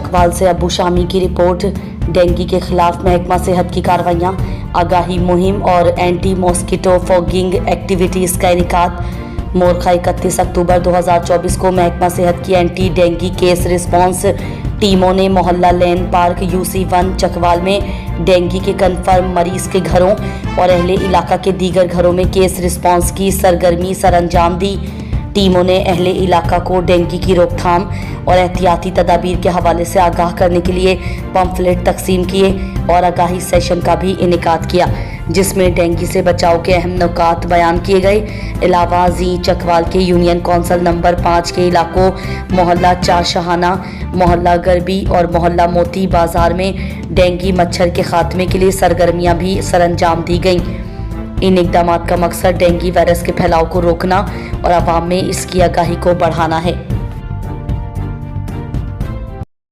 चकवाल से अबू शामी की report. Dengue के खिलाफ महकमा सेहत की कार्रवाइयाँ, आगाही मुहिम और एंटी मॉस्किटो फॉगिंग एक्टिविटीज़ का इनेकाद। मोरखा 31 अक्टूबर 2024 को महकमा सेहत की एंटी डेंगू केस रिस्पॉन्स टीमों ने मोहल्ला लेन पार्क UC1 चकवाल में डेंगू के कन्फर्म मरीज के घरों और अहले इलाका के दीगर घरों में केस रिस्पॉन्स की सरगर्मी सरअंजाम दी। टीमों ने अहले इलाका को डेंगू की रोकथाम और एहतियाती तदाबीर के हवाले से आगाह करने के लिए पम्फलेट तकसीम किए और आगाही सेशन का भी इनेकाद किया, जिसमें डेंगू से बचाव के अहम नुकात बयान किए गए। अलावा जी चकवाल के यूनियन कौंसल नंबर 5 के इलाकों मोहल्ला चारशहाना, मोहल्ला गरबी और मोहल्ला मोती बाजार में डेंगू मच्छर के खात्मे के लिए सरगर्मियां भी सरअंजाम दी गईं। इन इकदामात का मकसद डेंगू वायरस के फैलाव को रोकना और आवाम में इसकी आगाही को बढ़ाना है।